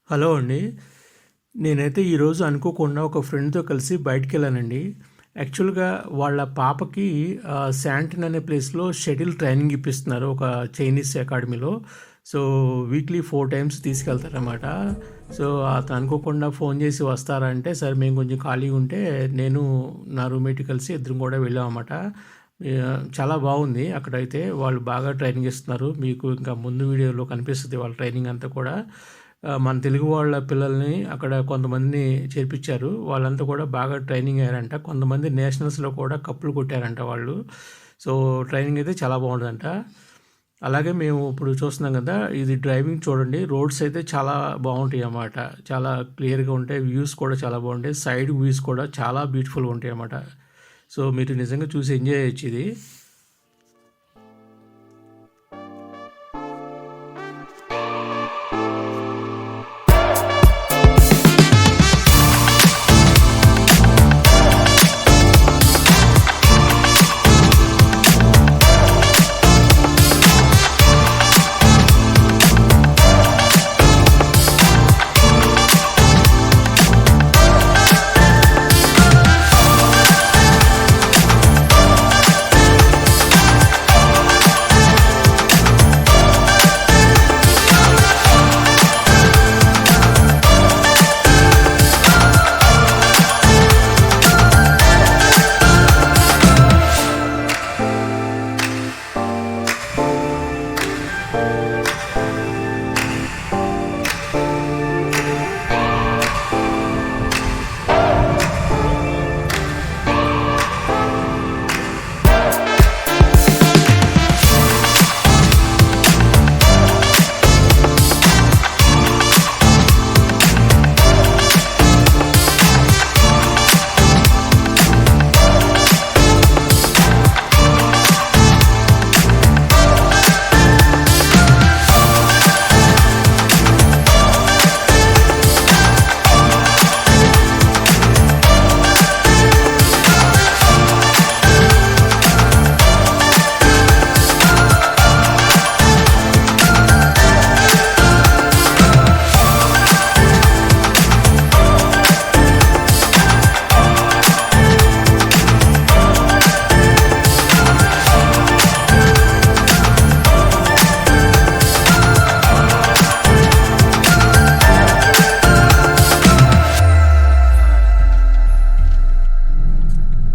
Hello అండి. నేనైతే ఈరోజు అనుకోకుండా ఒక ఫ్రెండ్‌తో కలిసి బయటికెళ్ళానండి. యాక్చువల్‌గా వాళ్ళ పాపకి శాంటన్ అనే ప్లేస్‌లో షటిల్ ట్రైనింగ్ ఇప్పిస్తున్నారు ఒక చైనీస్ అకాడమీలో. సో, వీక్లీ 4 టైమ్స్ తీసుకెళ్తారనమాట. సో, అతను అనుకోకుండా ఫోన్ చేసి వస్తారా అంటే, సరే మేము కొంచెం ఖాళీగా ఉంటే నేను నా రూమ్‌మేట్ కలిసి ఇద్దరం కూడా వెళ్ళామనమాట. చాలా బాగుంది అక్కడైతే. వాళ్ళు బాగా ట్రైనింగ్ ఇస్తున్నారు. మీకు ఇంకా ముందు వీడియోలో కనిపిస్తది వాళ్ళ ట్రైనింగ్ అంతా కూడా. మన తెలుగు వాళ్ళ పిల్లల్ని అక్కడ కొంతమందిని చేర్పించారు. వాళ్ళంతా కూడా బాగా ట్రైనింగ్ అయ్యారంట. కొంతమంది నేషనల్స్‌లో కూడా కప్పులు కొట్టారంట వాళ్ళు. సో, ట్రైనింగ్ అయితే చాలా బాగుంటదంట. అలాగే మేము ఇప్పుడు చూస్తున్నాం కదా! ఇది డ్రైవింగ్ చూడండి. రోడ్స్ అయితే చాలా బాగుంటాయన్నమాట. చాలా క్లియర్‌గా ఉంటాయి. వ్యూస్ కూడా చాలా బాగుంటాయి. సైడ్ వ్యూస్ కూడా చాలా బ్యూటిఫుల్‌గా ఉంటాయన్నమాట. సో, మీరు నిజంగా చూసి ఎంజాయ్ చేయొచ్చు ఇది.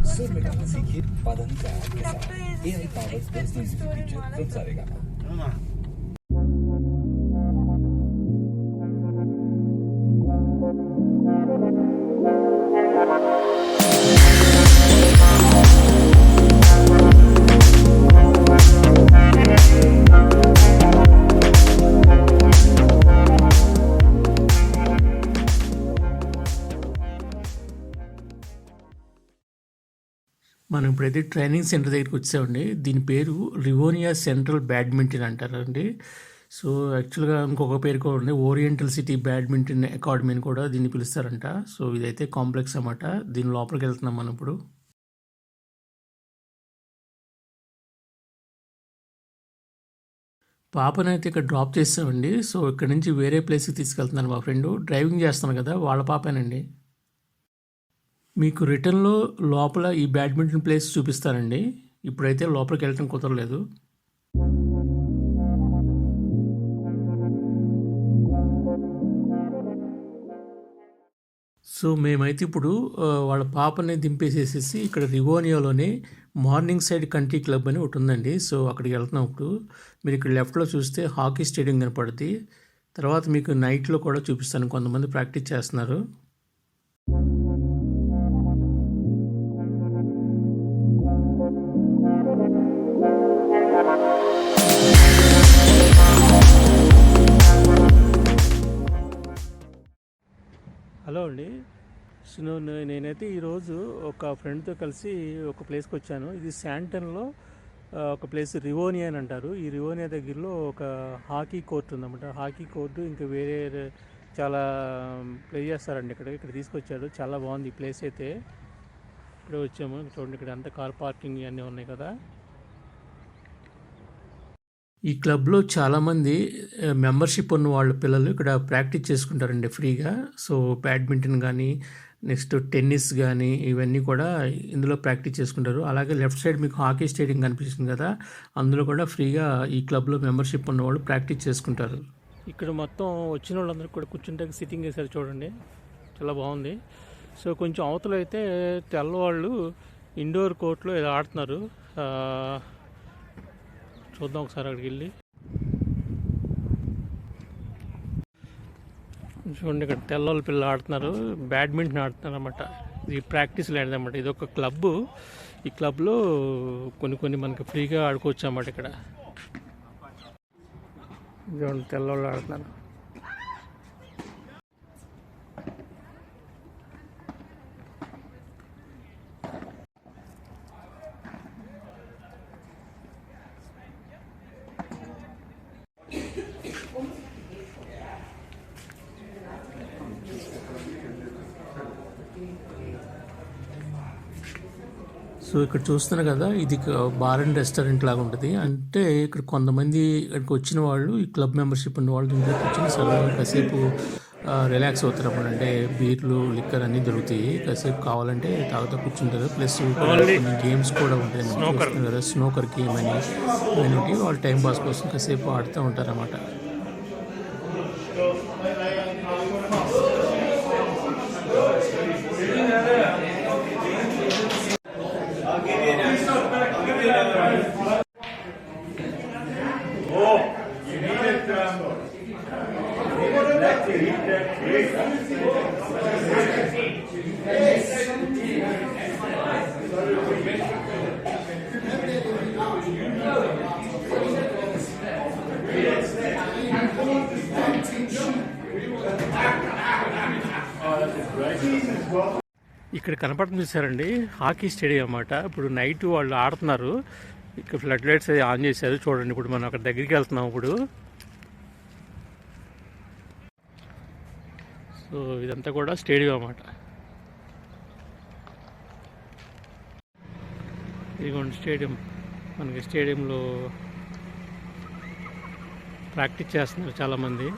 सुर में गाना सीखिए पाधानी का ऐप के साथ AI powered personal music teacher from Saregama. మనం ఇప్పుడైతే ట్రైనింగ్ సెంటర్ దగ్గరికి వచ్చామండి. దీని పేరు రివోనియా సెంట్రల్ బ్యాడ్మింటన్ అంటారండి. సో, యాక్చువల్‌గా ఇంకొక పేరు కూడా ఉంది. ఓరియంటల్ సిటీ బ్యాడ్మింటన్ అకాడమీ అని కూడా దీన్ని పిలుస్తారంట. సో, ఇదైతే కాంప్లెక్స్ అన్నమాట. దీని లోపలికి వెళ్తున్నాం మనం ఇప్పుడు. పాపనైతే ఇక్కడ డ్రాప్ చేసామండి. సో, ఇక్కడ నుంచి వేరే ప్లేస్‌కి తీసుకెళ్తున్నాను మా ఫ్రెండు. డ్రైవింగ్ చేస్తాను కదా! వాళ్ళ పాపేనండి. మీకు రిటర్న్‌లో లోపల ఈ బ్యాడ్మింటన్ ప్లేస్ చూపిస్తానండి. ఇప్పుడైతే లోపలికి వెళ్ళటం కుదరలేదు. సో, మేమైతే ఇప్పుడు వాళ్ళ పాపని దింపేసేసేసి ఇక్కడ రివోనియాలోనే మార్నింగ్ సైడ్ కంట్రీ క్లబ్ అని ఒకటి ఉందండి. సో, అక్కడికి వెళ్తున్నాం ఇప్పుడు. మీరు ఇక్కడ లెఫ్ట్‌లో చూస్తే హాకీ స్టేడియం కనపడుద్ది. తర్వాత మీకు నైట్‌లో కూడా చూపిస్తాను. కొంతమంది ప్రాక్టీస్ చేస్తున్నారు. హలో అండి. సో, నేనైతే ఈరోజు ఒక ఫ్రెండ్‌తో కలిసి ఒక ప్లేస్‌కి వచ్చాను. ఇది శాంటన్‌లో ఒక ప్లేస్ రివోనియా అని అంటారు. ఈ రివోనియా దగ్గరలో ఒక హాకీ కోర్ట్ ఉందన్నమాట. హాకీ కోర్టు ఇంకా వేరే చాలా ప్లే చేస్తారండి ఇక్కడ. ఇక్కడ తీసుకొచ్చాడు. చాలా బాగుంది ఈ ప్లేస్ అయితే. ఇప్పుడే వచ్చాము. చూడండి ఇక్కడ అంతా కార్ పార్కింగ్ ఇవన్నీ ఉన్నాయి కదా. ఈ క్లబ్‌లో చాలామంది మెంబర్‌షిప్ ఉన్న వాళ్ళ పిల్లలు ఇక్కడ ప్రాక్టీస్ చేసుకుంటారండి ఫ్రీగా. సో, బ్యాడ్మింటన్ గానీ, నెక్స్ట్ టెన్నిస్ గానీ, ఇవన్నీ కూడా ఇందులో ప్రాక్టీస్ చేసుకుంటారు. అలాగే లెఫ్ట్ సైడ్ మీకు హాకీ స్టేడియం కనిపిస్తుంది కదా! అందులో కూడా ఫ్రీగా ఈ క్లబ్‌లో మెంబర్‌షిప్ ఉన్నవాళ్ళు ప్రాక్టీస్ చేసుకుంటారు. ఇక్కడ మొత్తం వచ్చిన వాళ్ళందరూ కూడా కూర్చుంటానికి సిట్టింగ్ వేశారు చూడండి. చాలా బాగుంది. సో, కొంచెం అవతల అయితే తెల్లవాళ్ళు ఇండోర్ కోర్ట్‌లో ఏదో ఆడుతున్నారు. చూద్దాం ఒకసారి అక్కడికి వెళ్ళి. చూడండి ఇక్కడ తెల్లవాళ్ళ పిల్లలు ఆడుతున్నారు, బ్యాడ్మింటన్ ఆడుతున్నారు అన్నమాట. ఇది ప్రాక్టీస్ ల్యాండ్ అనమాట. ఇది ఒక క్లబ్. ఈ క్లబ్లో కొన్ని మనకి ఫ్రీగా ఆడుకోవచ్చు అన్నమాట. ఇక్కడ చూడండి తెల్లవాళ్ళు ఆడుతున్నారు. సో ఇక్కడ చూస్తున్నారు కదా, ఇది బార్ అండ్ రెస్టారెంట్ లాగా ఉంటుంది. అంటే ఇక్కడ కొంతమంది ఇక్కడికి వచ్చిన వాళ్ళు, ఈ క్లబ్ మెంబర్షిప్ ఉన్న వాళ్ళు ఇంట్లోకి వచ్చి సరదాగా కాసేపు రిలాక్స్ అవుతారు అన్నమాట. అంటే బీర్లు, లిక్కర్ అన్నీ దొరుకుతాయి. కాసేపు కావాలంటే తాగుతూ కూర్చుంటారు. ప్లస్ కొన్ని గేమ్స్ కూడా ఉంటాయి. చూస్తున్నారు కదా, స్నోకర్ గేమ్ అని ఇవన్నీ వాళ్ళు టైం పాస్ కోసం కాసేపు ఆడుతూ ఉంటారు అన్నమాట. ఇక్కడ కనపడుతుంది చూసారండి, హాకీ స్టేడియం అన్నమాట. ఇప్పుడు నైట్ వాళ్ళు ఆడుతున్నారు. ఇక్కడ ఫ్లడ్ లైట్స్ అది ఆన్ చేశారు చూడండి. ఇప్పుడు మనం అక్కడ దగ్గరికి వెళ్తున్నాం. ఇప్పుడు సో ఇదంతా కూడా స్టేడియం అన్నమాట. ఇదిగోండి స్టేడియం. మనకి స్టేడియంలో ప్రాక్టీస్ చేస్తున్నారు చాలామంది.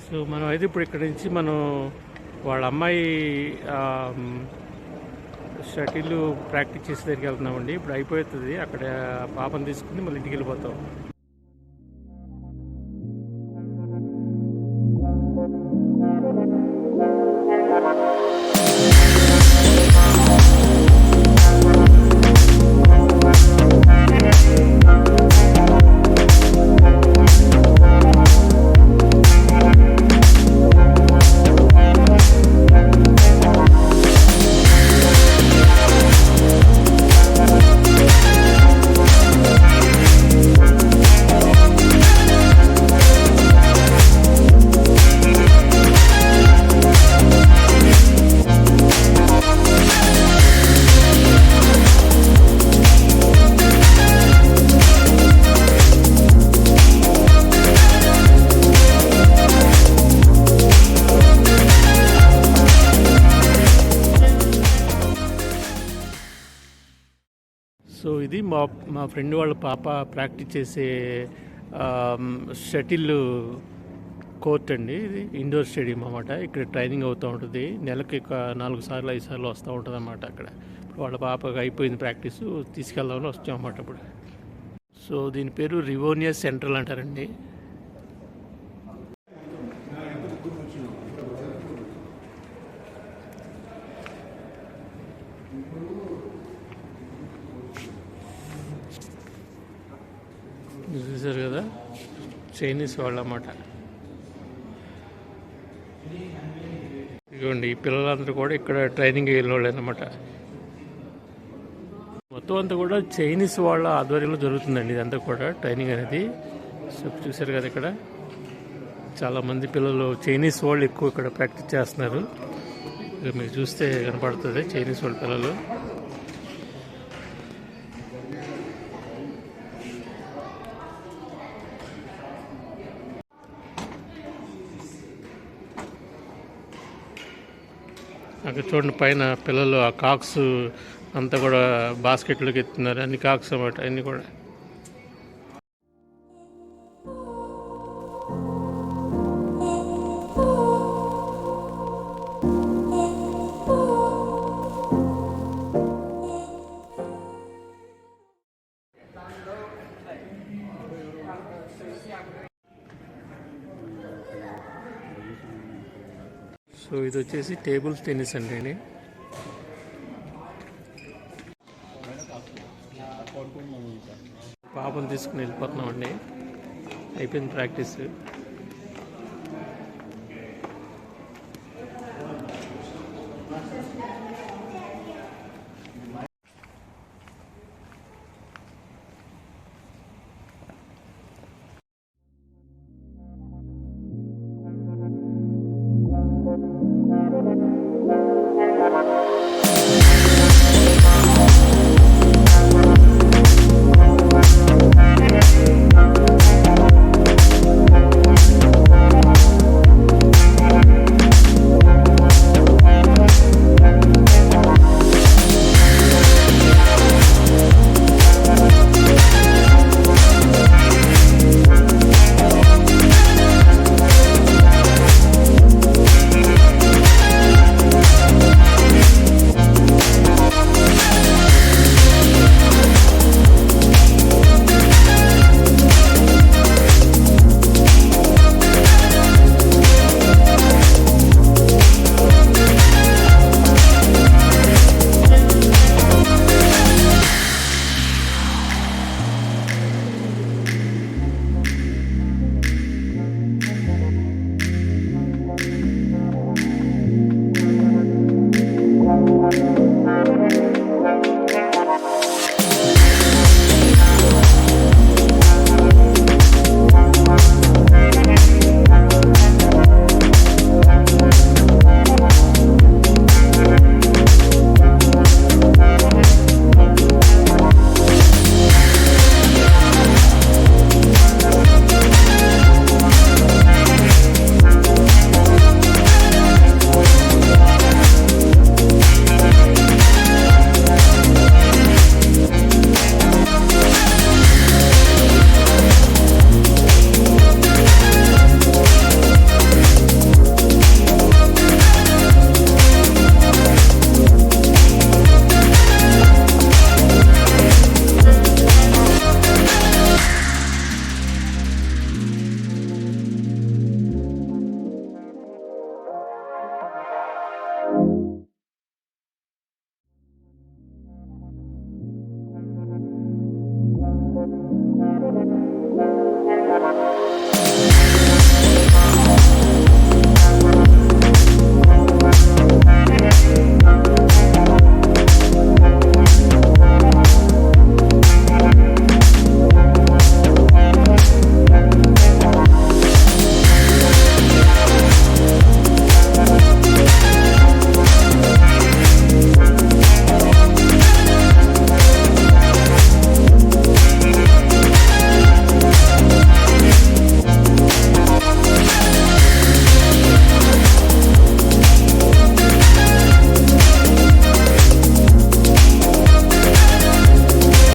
సో మనం అయితే ఇప్పుడు ఇక్కడ నుంచి మనం వాళ్ళ అమ్మాయి షటిల్ ప్రాక్టీస్ చేసే దగ్గరికి వెళ్తున్నామండి. ఇప్పుడు అయిపోతుంది. అక్కడ పాపను తీసుకుని మళ్ళీ ఇంటికి వెళ్ళిపోతాం. సో ఇది మా ఫ్రెండ్ వాళ్ళ పాప ప్రాక్టీస్ చేసే షటిల్ కోర్ట్ అండి. ఇది ఇండోర్ స్టేడియం అన్నమాట. ఇక్కడ ట్రైనింగ్ అవుతూ ఉంటుంది. నెలకి 4 సార్లు 5 సార్లు వస్తూ ఉంటుంది అన్నమాట. అక్కడ వాళ్ళ పాపకి అయిపోయింది ప్రాక్టీస్, తీసుకెళ్దామని వచ్చాం అన్నమాట ఇప్పుడు. సో దీని పేరు రివోనియా సెంట్రల్ అంటారండి. చూసారు కదా, చైనీస్ వాళ్ళు అన్నమాట. ఇదిగోండి ఈ పిల్లలందరూ కూడా ఇక్కడ ట్రైనింగ్ వెళ్ళిన వాళ్ళు అన్నమాట. మొత్తం అంతా కూడా చైనీస్ వాళ్ళ ఆధ్వర్యంలో జరుగుతుందండి ఇదంతా కూడా ట్రైనింగ్ అనేది. సో చూశారు కదా ఇక్కడ చాలామంది పిల్లలు చైనీస్ వాళ్ళు ఎక్కువ ఇక్కడ ప్రాక్టీస్ చేస్తున్నారు. ఇక మీకు చూస్తే కనపడుతుంది చైనీస్ వాళ్ళ పిల్లలు. అక్కడ చూడండి పైన పిల్లలు ఆ కాక్స్ అంతా కూడా బాస్కెట్లోకి ఎత్తున్నారు. అన్ని కాక్స్ అన్నమాట అన్నీ కూడా. సో ఇది వచ్చేసి టేబుల్ టెన్నిస్ అండి. పాపను తీసుకుని వెళ్ళిపోతున్నామండి. అయిపోయింది ప్రాక్టీస్.